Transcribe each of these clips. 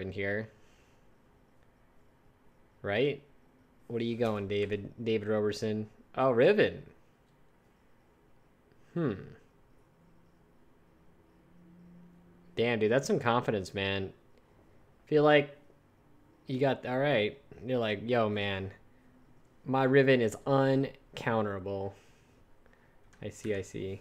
in here. Right? What are you going, David? David Roberson. Oh, Riven. Damn, dude, that's some confidence, man. Feel like you got... Alright. You're like, yo, man. My Riven is uncounterable. I see, I see.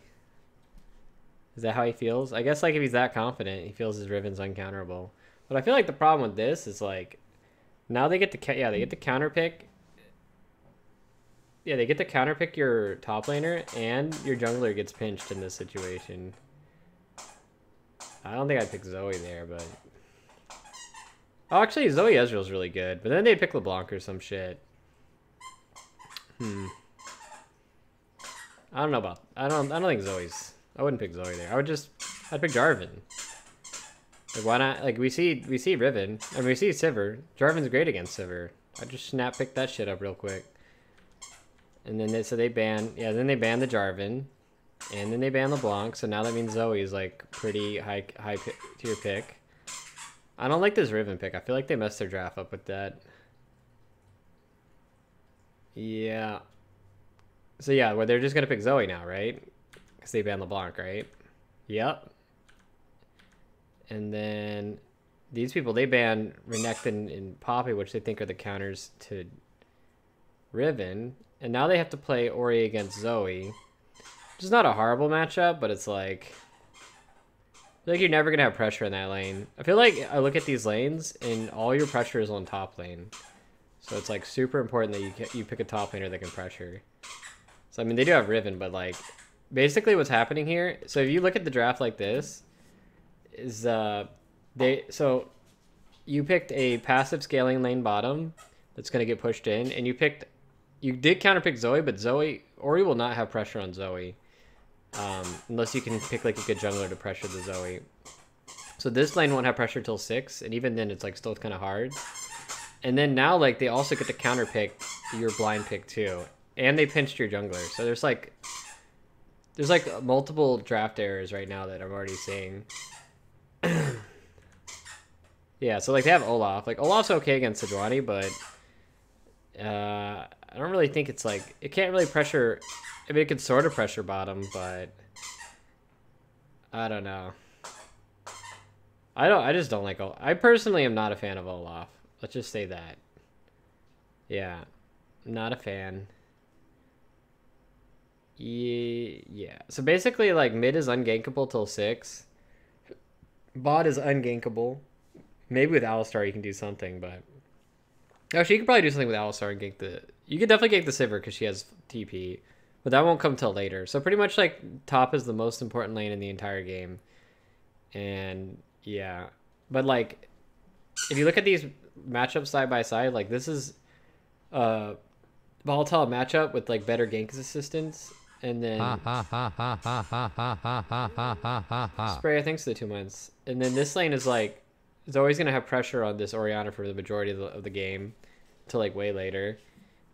Is that how he feels? I guess, like, if he's that confident, he feels his Riven's uncounterable. But I feel like the problem with this is, like... Now they get to... Yeah, they get to counterpick... Yeah, they get to counterpick your top laner, and your jungler gets pinched in this situation. I don't think I'd pick Zoe there, but... Oh, actually, Zoe Ezreal's really good. But then they'd pick LeBlanc or some shit. I don't know about... I don't think Zoe's... I wouldn't pick Zoe there. I'd pick Jarvan. Like, why not? Like, we see Riven. I mean, we see Sivir. Jarvan's great against Sivir. I'd just snap pick that shit up real quick. And then they ban... Yeah, then they ban the Jarvan. And then they ban LeBlanc. So now that means Zoe's, like, pretty high tier pick. I don't like this Riven pick. I feel like they messed their draft up with that. Yeah. So yeah, well, they're just going to pick Zoe now, right? Because they ban LeBlanc, right? Yep. And then these people, they ban Renekton and Poppy, which they think are the counters to Riven. And now they have to play Ori against Zoe. Which is not a horrible matchup, but it's like... I feel like you're never going to have pressure in that lane. I feel like I look at these lanes, and all your pressure is on top lane. So it's, like, super important that you pick a top laner that can pressure. So, I mean, they do have Riven, but, like, basically what's happening here... So if you look at the draft like this, is, so you picked a passive scaling lane bottom that's going to get pushed in, and you did counterpick Zoe, but Ori will not have pressure on Zoe. Unless you can pick like a good jungler to pressure the Zoe. So this lane won't have pressure till 6, and even then it's like still kind of hard. And then now like they also get to counterpick your blind pick too, and they pinched your jungler. So there's like multiple draft errors right now that I'm already seeing. Yeah, so like they have Olaf. Like Olaf's okay against Sejuani, but I don't really think it's like it can't really pressure. I mean, it could sort of pressure bottom, but I don't know. I just don't like Olaf. I personally am not a fan of Olaf. Let's just say that. Yeah, not a fan. Yeah. So basically, like mid is ungankable till 6. Bot is ungankable. Maybe with Alistar you can do something, but actually you could probably do something with Alistar and gank the. You could definitely gank the Sivir because she has TP. But that won't come till later. So pretty much like top is the most important lane in the entire game. And yeah. But like if you look at these matchups side by side, like this is a volatile matchup with like better gank assistance. And then Sprayer, thanks to the 2 months. And then this lane is like it's always gonna have pressure on this Orianna for the majority of the game till like way later.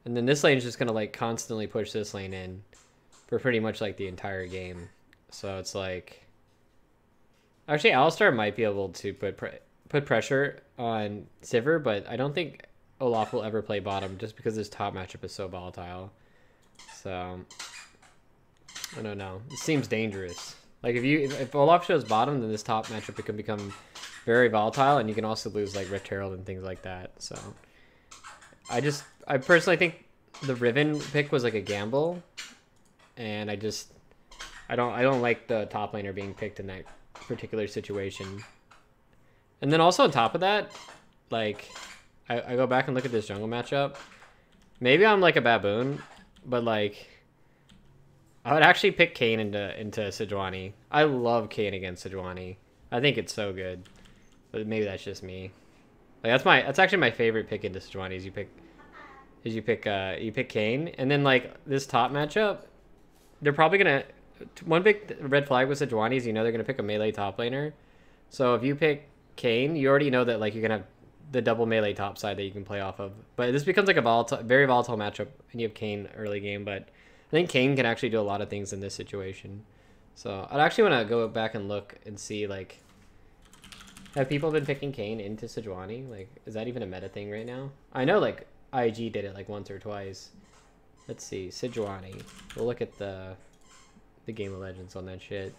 And then this lane is just going to, like, constantly push this lane in for pretty much, like, the entire game. So it's like... Actually, Alistar might be able to put pressure on Sivir, but I don't think Olaf will ever play bottom just because this top matchup is so volatile. So... I don't know. It seems dangerous. Like, if Olaf shows bottom, then this top matchup it can become very volatile, and you can also lose, like, Rift Herald and things like that. So... I personally think the Riven pick was like a gamble, and I don't like the top laner being picked in that particular situation. And then also on top of that, like I go back and look at this jungle matchup. Maybe I'm like a baboon, but like I would actually pick Kayn into Sejuani. I love Kayn against Sejuani. I think it's so good, but maybe that's just me. Like that's actually my favorite pick into Sejuani is you pick Kayn, and then like this top matchup, they're probably gonna one big red flag with Sejuani is they're gonna pick a melee top laner. So if you pick Kayn, you already know that like you're gonna have the double melee top side that you can play off of. But this becomes like a very volatile matchup, and you have Kayn early game. But I think Kayn can actually do a lot of things in this situation. So I'd actually want to go back and look and see like Have people been picking Kayn into Sejuani? Like, is that even a meta thing right now? I know, like, IG did it, like, once or twice. Let's see. Sejuani. We'll look at the Game of Legends on that shit.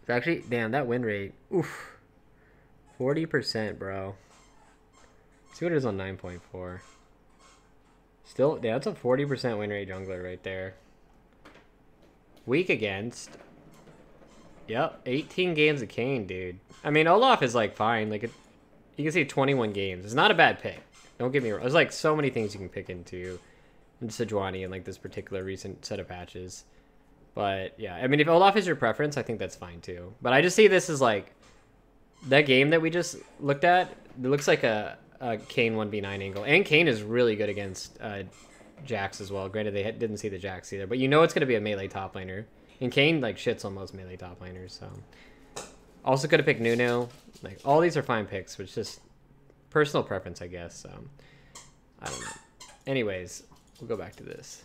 Actually, damn, that win rate. Oof. 40%, bro. Let's see what it is on 9.4. Still, yeah, that's a 40% win rate jungler right there. Weak against. Yep, 18 games of Kayn, dude. I mean, Olaf is, like, fine. Like, you can see 21 games. It's not a bad pick. Don't get me wrong. There's, like, so many things you can pick into Sejuani in, like, this particular recent set of patches. But, yeah. I mean, if Olaf is your preference, I think that's fine, too. But I just see this as, like, that game that we just looked at, it looks like a Kayn 1v9 angle. And Kayn is really good against Jax as well. Granted, they didn't see the Jax either. But you know it's going to be a melee top laner. And Kayn, like, shits on most melee top laners, so. Also could have picked Nuno. Like, all these are fine picks, but it's just personal preference, I guess, so. I don't know. Anyways, we'll go back to this.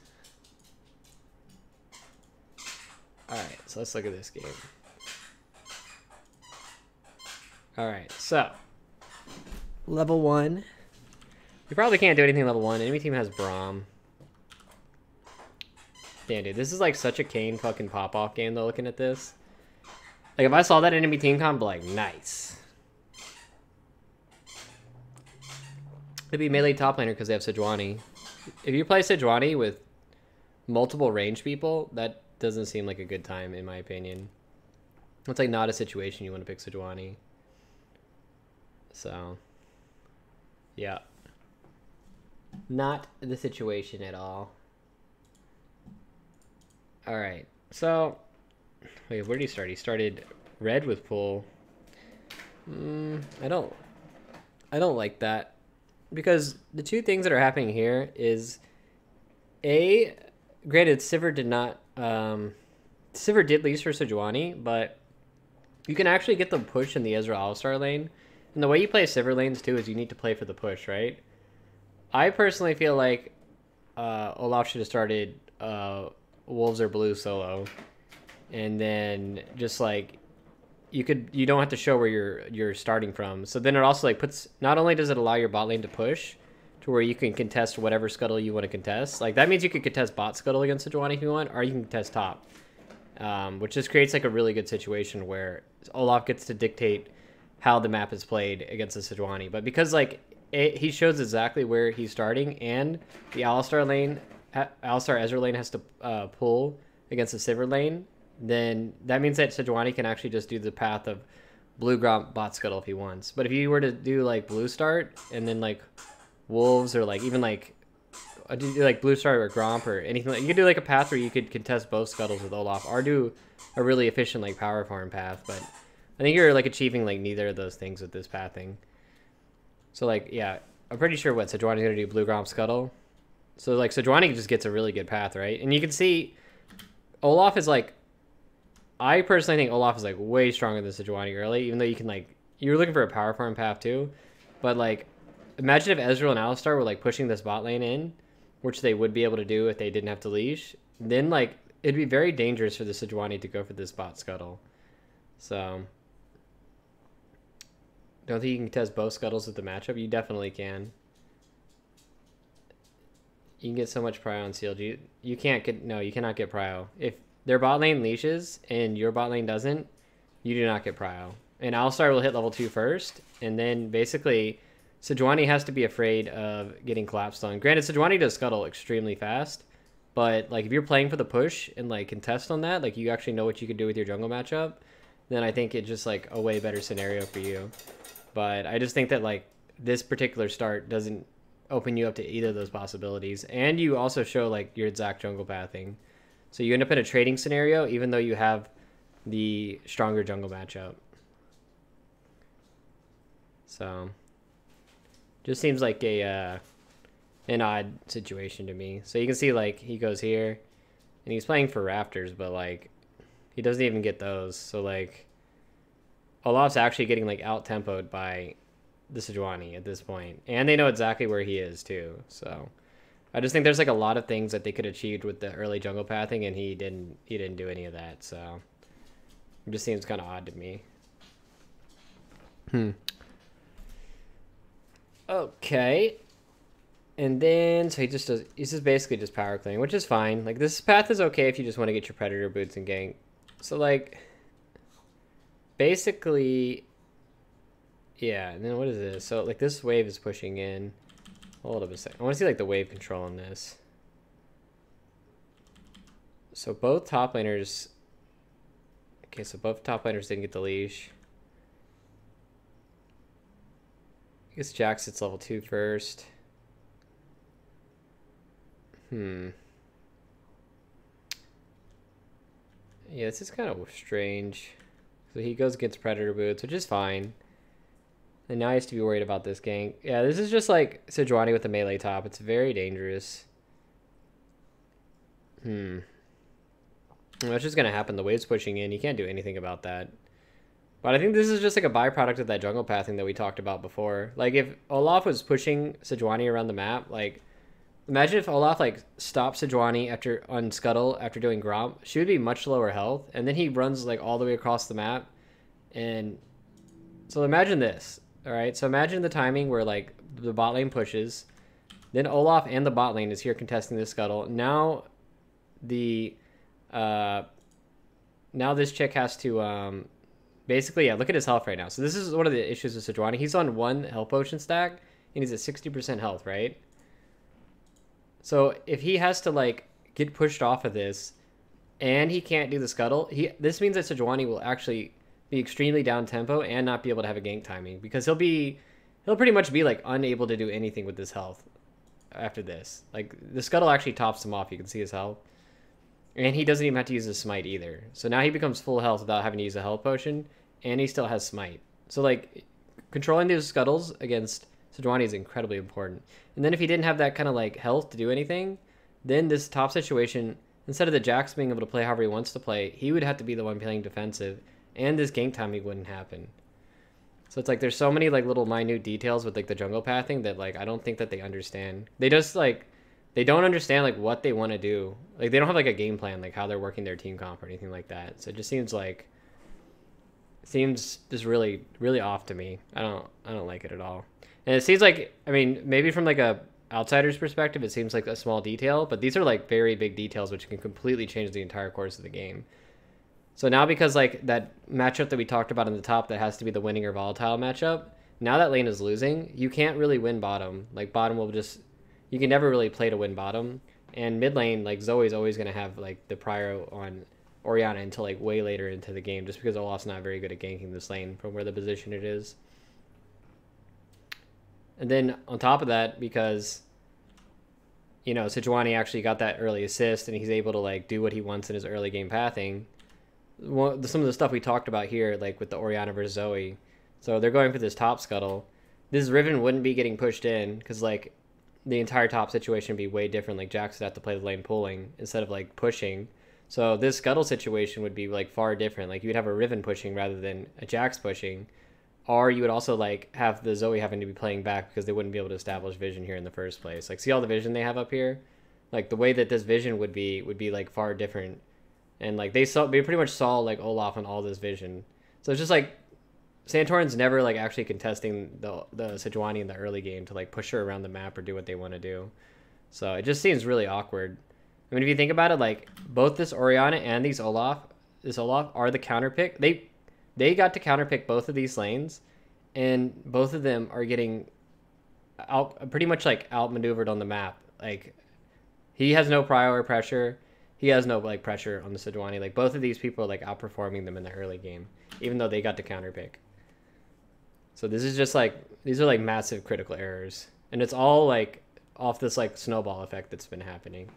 Alright, so let's look at this game. Alright, so. Level 1. You probably can't do anything level 1. Enemy team has Braum. Damn, dude, this is like such a Kayn fucking pop-off game, though, looking at this. Like, if I saw that enemy team comp, I'd be like, nice. It'd be melee top laner because they have Sejuani. If you play Sejuani with multiple range people, that doesn't seem like a good time, in my opinion. It's like not a situation you want to pick Sejuani. So, yeah. Not the situation at all. Alright, so, wait, where did he start? He started red with pull. I don't like that. Because the two things that are happening here is, granted, Sivir did not, Sivir did lease for Sejuani, but you can actually get the push in the Ezreal All-Star lane. And the way you play Sivir lanes, too, is you need to play for the push, right? I personally feel like Olaf should have started Wolves or Blue solo, and then just like you don't have to show where you're starting from. So then it also like puts, not only does it allow your bot lane to push to where you can contest whatever scuttle you want to contest. Like that means you could contest bot scuttle against Sejuani if you want, or you can contest top, which just creates like a really good situation where Olaf gets to dictate how the map is played against the Sejuani. But because like he shows exactly where he's starting, and the Alistar lane, Alistar Ezreal lane has to pull against the Sivir lane, then that means that Sejuani can actually just do the path of blue Gromp bot scuttle if he wants. But if you were to do like blue start and then like Wolves, or like even like do like blue start or Gromp or anything, like you could do like a path where you could contest both scuttles with Olaf, or do a really efficient like power farm path. But I think you're like achieving like neither of those things with this pathing. So like, yeah, I'm pretty sure what Sejuani's gonna do, blue Gromp scuttle. So like Sejuani just gets a really good path, right? And you can see Olaf is like, I personally think Olaf is like way stronger than Sejuani early, even though you can like, you're looking for a power farm path too. But like, imagine if Ezreal and Alistar were like pushing this bot lane in, which they would be able to do if they didn't have to leash. Then like, it'd be very dangerous for the Sejuani to go for this bot scuttle. So, don't think you can test both scuttles with the matchup? You definitely can. You can get so much prio on CLG. You can't get, no, you cannot get prio. If their bot lane leashes and your bot lane doesn't, you do not get prio. And Alistar will hit level 2 first, and then basically Sejuani has to be afraid of getting collapsed on. Granted, Sejuani does scuttle extremely fast, but like if you're playing for the push and like contest on that, like you actually know what you can do with your jungle matchup, then I think it's just like a way better scenario for you. But I just think that like this particular start doesn't open you up to either of those possibilities. And you also show like your exact jungle pathing. So you end up in a trading scenario even though you have the stronger jungle matchup. So just seems like a an odd situation to me. So you can see like he goes here and he's playing for Raptors, but like he doesn't even get those. So like Olaf's actually getting like out tempoed by the Sejuani at this point, and they know exactly where he is too. So I just think there's like a lot of things that they could have achieved with the early jungle pathing, and he didn't do any of that. So it just seems kind of odd to me. Okay. And then, so he's just basically just power clearing, which is fine. Like, this path is okay if you just want to get your Predator boots and gank. So, like, basically, yeah, and then what is this? So, like, this wave is pushing in. Hold up a second. I want to see, like, the wave control on this. So, both top laners... Okay, so both top laners didn't get the leash. I guess Jax hits level 2 first. Yeah, this is kind of strange. So he goes against Predator boots, which is fine. And now he has to be worried about this gank. Yeah, this is just like Sejuani with the melee top. It's very dangerous. What's just gonna happen? The wave's pushing in. You can't do anything about that. But I think this is just like a byproduct of that jungle pathing that we talked about before. Like, if Olaf was pushing Sejuani around the map, like, imagine if Olaf, like, stopped Sejuani on Scuttle after doing Gromp. She would be much lower health. And then he runs, like, all the way across the map. And so imagine this. All right? So imagine the timing where, like, the bot lane pushes. Then Olaf and the bot lane is here contesting the Scuttle. Now now this chick has to... basically, yeah, look at his health right now. So this is one of the issues with Sejuani. He's on 1 health potion stack, and he's at 60% health, right? So if he has to, like, get pushed off of this, and he can't do the Scuttle, this means that Sejuani will actually be extremely down tempo and not be able to have a gank timing, because he'll pretty much be, like, unable to do anything with this health after this. Like, the Scuttle actually tops him off. You can see his health. And he doesn't even have to use his smite either. So now he becomes full health without having to use a health potion, and he still has smite. So, like, controlling those Scuttles against Sejuani is incredibly important. And then if he didn't have that kind of, like, health to do anything, then this top situation, instead of the Jax being able to play however he wants to play, he would have to be the one playing defensive, and this gank timing wouldn't happen. So it's like there's so many, like, little minute details with, like, the jungle pathing that, like, I don't think that they understand. They just, like... They don't understand, like, what they want to do. Like, they don't have, like, a game plan, like, how they're working their team comp or anything like that. So it just seems just really, really off to me. I don't like it at all. And it seems like, I mean, maybe from, like, a outsider's perspective, it seems like a small detail, but these are, like, very big details which can completely change the entire course of the game. So now, because, like, that matchup that we talked about in the top that has to be the winning or volatile matchup, now that lane is losing, you can't really win bottom. Like, bottom will just... You can never really play to win bottom. And mid lane, like, Zoe's always going to have, like, the prio on Orianna until, like, way later into the game, just because Olaf's not very good at ganking this lane from where the position it is. And then on top of that, because, you know, Sejuani actually got that early assist and he's able to, like, do what he wants in his early game pathing. Some of the stuff we talked about here, like with the Orianna versus Zoe. So they're going for this top Scuttle. This Riven wouldn't be getting pushed in because, like, the entire top situation would be way different. Like, Jax would have to play the lane pulling instead of, like, pushing. So this Scuttle situation would be, like, far different. Like, you'd have a Riven pushing rather than a Jax pushing. Or you would also, like, have the Zoe having to be playing back because they wouldn't be able to establish vision here in the first place. Like, see all the vision they have up here? Like, the way that this vision would be, like, far different. And, like, they pretty much saw, like, Olaf on all this vision. So it's just, like, Santorin's never, like, actually contesting the Sejuani in the early game to, like, push her around the map or do what they want to do. So it just seems really awkward. I mean, if you think about it, like, both this Orianna and this Olaf are the counter pick. They got to counter pick both of these lanes, and both of them are getting pretty much, like, outmaneuvered on the map. Like, he has no prior pressure. He has no, like, pressure on the Sejuani. Like, both of these people are, like, outperforming them in the early game, even though they got to counter pick. So this is just, like, these are, like, massive critical errors. And it's all, like, off this, like, snowball effect that's been happening.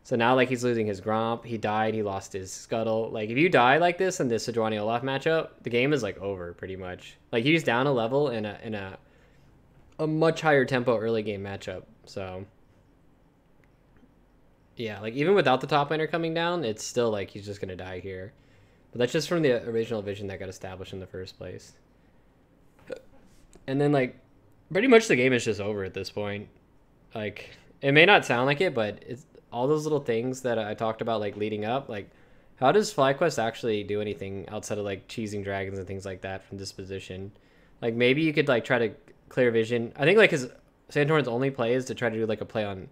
So now, like, he's losing his Gromp. He died. He lost his Scuttle. Like, if you die like this in this Sejuani Olaf matchup, the game is, like, over pretty much. Like, he's down a level in a much higher tempo early game matchup. So yeah, like, even without the top laner coming down, it's still, like, he's just gonna die here. But that's just from the original vision that got established in the first place. And then, like, pretty much the game is just over at this point. Like, it may not sound like it, but it's all those little things that I talked about, like, leading up. Like, how does FLyquest actually do anything outside of, like, cheesing dragons and things like that from this position? Like maybe you could like try to clear vision. I think like his Santorin's only play is to try to do like a play on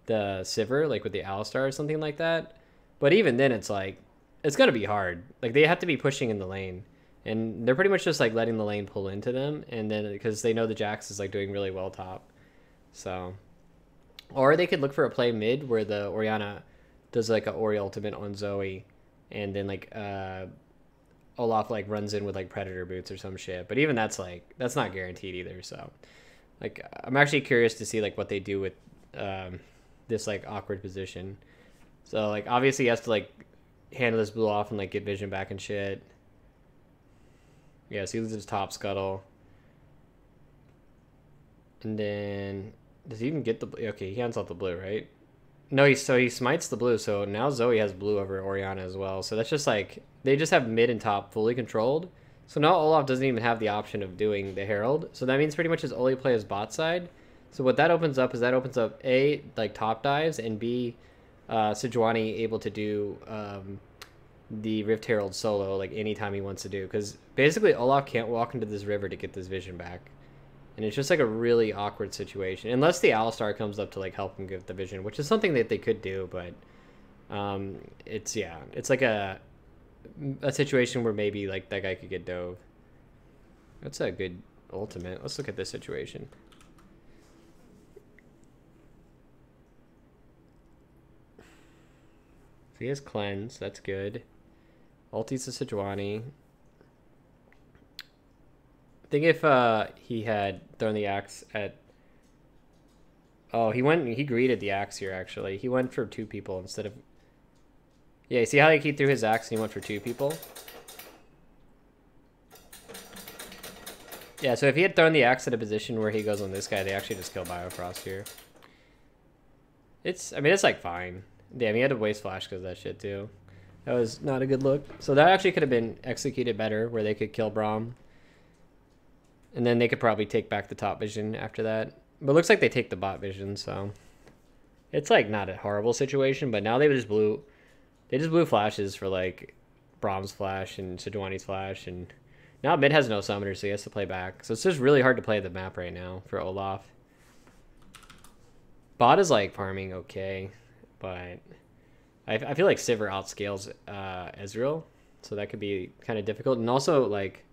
the Sivir, like with the Alistar or something like that. But even then, it's like it's gonna be hard. Like they have to be pushing in the lane, and they're pretty much just like letting the lane pull into them, and then because they know the Jax is like doing really well top. So, or they could look for a play mid where the Orianna does like a Ori ultimate on Zoe, and then like Olaf like runs in with like Predator boots or some shit. But even that's like that's not guaranteed either. So, like I'm actually curious to see like what they do with this like awkward position. So like obviously he has to like handle this blue off and like get vision back and shit. Yeah, so he loses top scuttle. And then does he even get the okay, he hands out the blue, right? No, he smites the blue, so now Zoe has blue over Orianna as well. So that's just like they just have mid and top fully controlled. So now Olaf doesn't even have the option of doing the Herald. So that means pretty much his only play is bot side. So what that opens up is that opens up A, like top dives, and B, Sejuani able to do the Rift Herald solo like anytime he wants to do. Because basically Olaf can't walk into this river to get this vision back. And it's just like a really awkward situation. Unless the Alistar comes up to like help him get the vision, which is something that they could do, but it's like a situation where maybe like that guy could get dove. That's a good ultimate. Let's look at this situation. So he has cleanse, that's good. Ulti's to Sejuani. I think if he had thrown the axe at... Oh, he greeted the axe here, actually. He went for 2 people instead of... Yeah, see how like, he threw his axe and he went for 2 people? Yeah, so if he had thrown the axe at a position where he goes on this guy, they actually just kill Biofrost here. It's like fine. Damn, he had to waste flash because of that shit too. That was not a good look. So that actually could have been executed better, where they could kill Braum. And then they could probably take back the top vision after that. But it looks like they take the bot vision, so... It's like not a horrible situation, but now they just blew flashes for like Braum's flash and Sejuani's flash, and now mid has no summoner, so he has to play back. So it's just really hard to play the map right now for Olaf. Bot is like farming okay, but I feel like Sivir outscales Ezreal, so that could be kind of difficult. And also like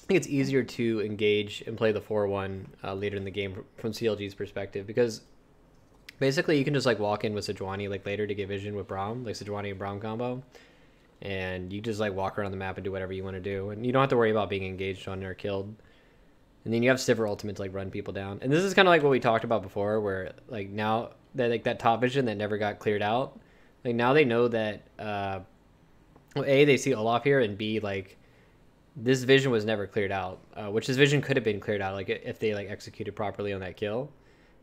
I think it's easier to engage and play the 4-1 later in the game from CLG's perspective, because basically you can just like walk in with Sejuani like later to get vision with Braum, like Sejuani and Braum combo, and you just like walk around the map and do whatever you want to do, and you don't have to worry about being engaged on or killed. And then you have Sivir ultimate to like run people down. And this is kind of like what we talked about before, where like now that like that top vision that never got cleared out, like now they know that well, A, they see Olaf here, and B, like this vision was never cleared out, which this vision could have been cleared out like if they like executed properly on that kill.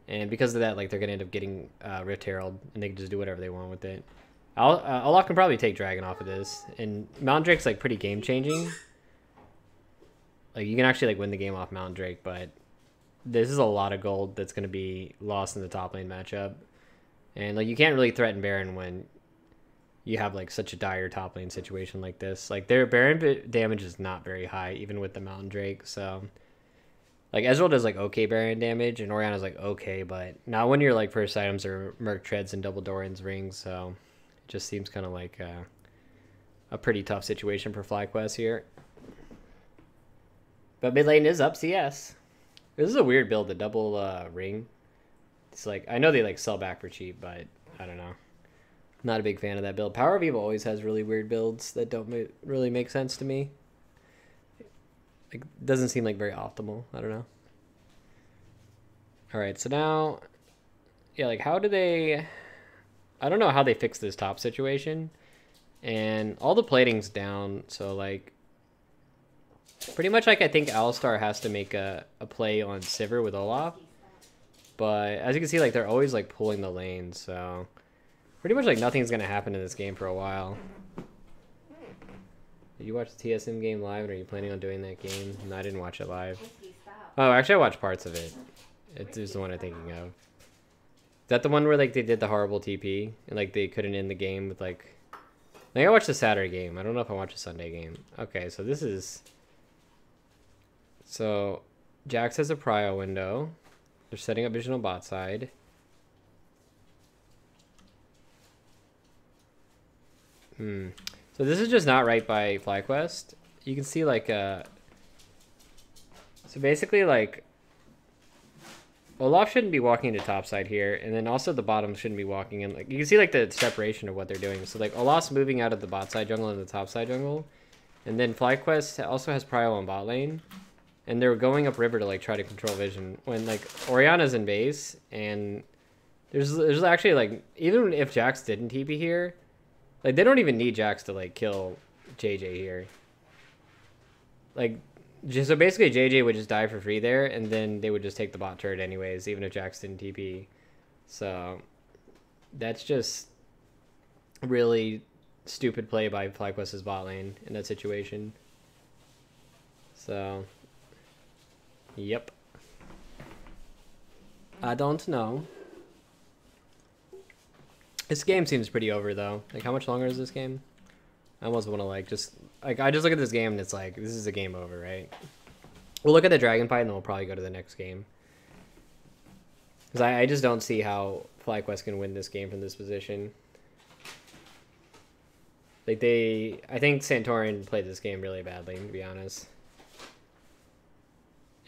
And because of that, like they're gonna end up getting Rift Herald, and they can just do whatever they want with it. Olaf can probably take Dragon off of this, and Mountain Drake's like pretty game changing. Like you can actually like win the game off Mountain Drake, but this is a lot of gold that's gonna be lost in the top lane matchup, and like you can't really threaten Baron when you have like such a dire top lane situation like this. Like their Baron damage is not very high, even with the Mountain Drake. So like Ezreal does like okay Baron damage, and Orianna's like okay, but not when your like first items are Merc Treads and Double Doran's rings. So it just seems kind of like a pretty tough situation for FLyquest here. But mid lane is up CS. This is a weird build, the double ring. It's like, I know they like sell back for cheap, but I don't know. Not a big fan of that build. Power of Evil always has really weird builds that don't really make sense to me. Like, doesn't seem like very optimal. I don't know. Alright, so now, yeah, like how do they... I don't know how they fix this top situation. And all the plating's down, so like... Pretty much like I think Alistar has to make a play on Sivir with Olaf. But as you can see, like they're always like pulling the lane, so... Pretty much like nothing's going to happen in this game for a while. Did you watch the TSM game live, or are you planning on doing that game? No, I didn't watch it live. Oh, actually I watched parts of it. It's the one I'm thinking of. Is that the one where like they did the horrible TP and like they couldn't end the game with like... I think I watched the Saturday game. I don't know if I watched the Sunday game. Okay, so this is So Jax has a prio window. They're setting up vision on bot side. So this is just not right by FlyQuest. You can see like so basically like Olaf shouldn't be walking to top side here, and then also the bottom shouldn't be walking in. Like you can see like the separation of what they're doing. So like Olaf's moving out of the bot side jungle and the top side jungle, and then FlyQuest also has prio on bot lane, and they're going up river to like try to control vision when like Orianna's in base, and there's actually like even if Jax didn't TP here, like they don't even need Jax to like kill JJ here. Like. So basically, JJ would just die for free there, and then they would just take the bot turret anyways, even if Jax didn't TP. So that's just really stupid play by FlyQuest's bot lane in that situation. So, yep. I don't know. This game seems pretty over, though. Like, how much longer is this game? I almost want to like I just look at this game and it's like this is a game over, right? We'll look at the dragon fight and then we'll probably go to the next game. Because I just don't see how FlyQuest can win this game from this position. Like I think Santorin played this game really badly, to be honest.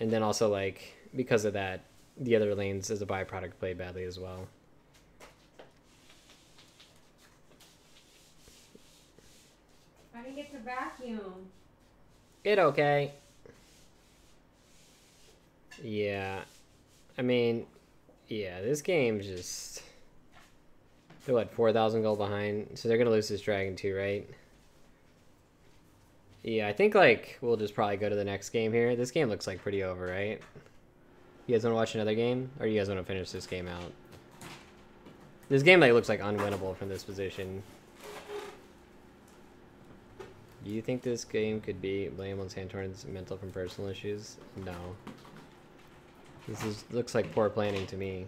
And then also like because of that, the other lanes as a byproduct played badly as well. I didn't get to vacuum. It okay. Yeah. I mean, yeah, this game's just... They're what, 4,000 gold behind? So they're going to lose this dragon too, right? Yeah, I think like we'll just probably go to the next game here. This game looks like pretty over, right? You guys want to watch another game? Or you guys want to finish this game out? This game like looks like unwinnable from this position. Do you think this game could be blame on Santorin's mental from personal issues? No. Looks like poor planning to me.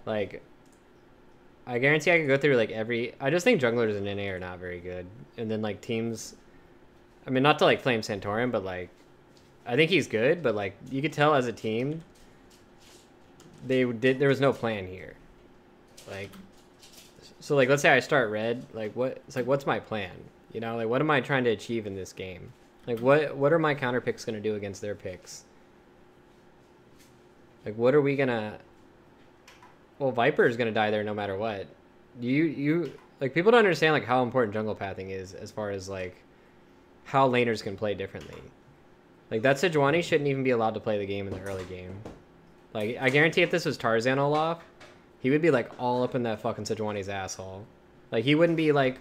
Like, I guarantee I could go through like I just think junglers in NA are not very good. And then like teams, I mean not to like flame Santorin, but like, I think he's good, but like you could tell as a team, there was no plan here. Like, so like let's say I start red, like what's my plan? You know, like what am I trying to achieve in this game? Like what are my counter picks gonna do against their picks? Like what are we gonna... Well, Viper is gonna die there no matter what. You like people don't understand like how important jungle pathing is as far as like how laners can play differently. Like that Sejuani shouldn't even be allowed to play the game in the early game. Like I guarantee if this was Tarzan Olaf, he would be like all up in that fucking Sejuani's asshole. Like he wouldn't be like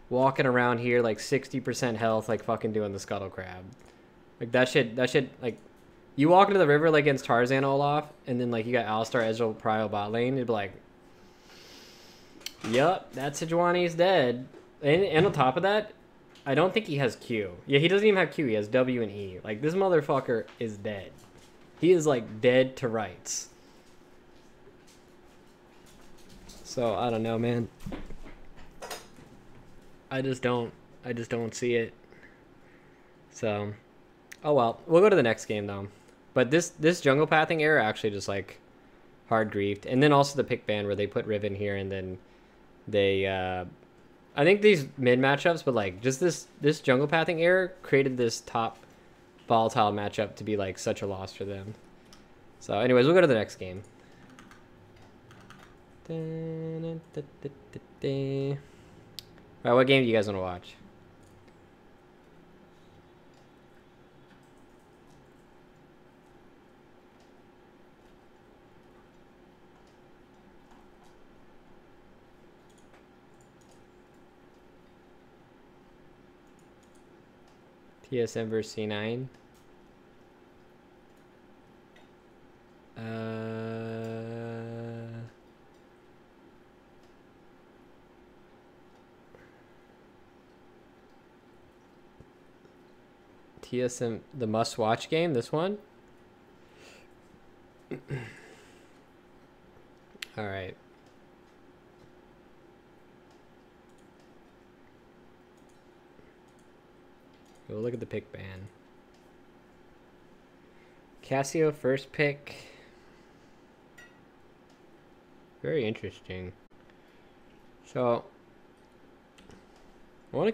walking around here like 60% health like fucking doing the scuttle crab. Like that shit like you walk into the river like against Tarzan Olaf and then like you got Alistar Ezreal Prio bot lane, it'd be like, yup, that Sejuani's dead. And on top of that, I don't think he has Q. Yeah, he doesn't even have Q, he has W and E. Like this motherfucker is dead. He is like dead to rights. So I don't know, man. I just don't see it. So, oh well. We'll go to the next game though. But this jungle pathing error actually just like hard griefed. And then also the pick ban where they put Riven here and then they I think these mid matchups, but like just this jungle pathing error created this top volatile matchup to be like such a loss for them. So anyways, we'll go to the next game. Alright, what game do you guys want to watch? TSM versus C9. TSM, the must-watch game, this one? Alright. We'll look at the pick ban. Casio first pick. Very interesting. So, I want to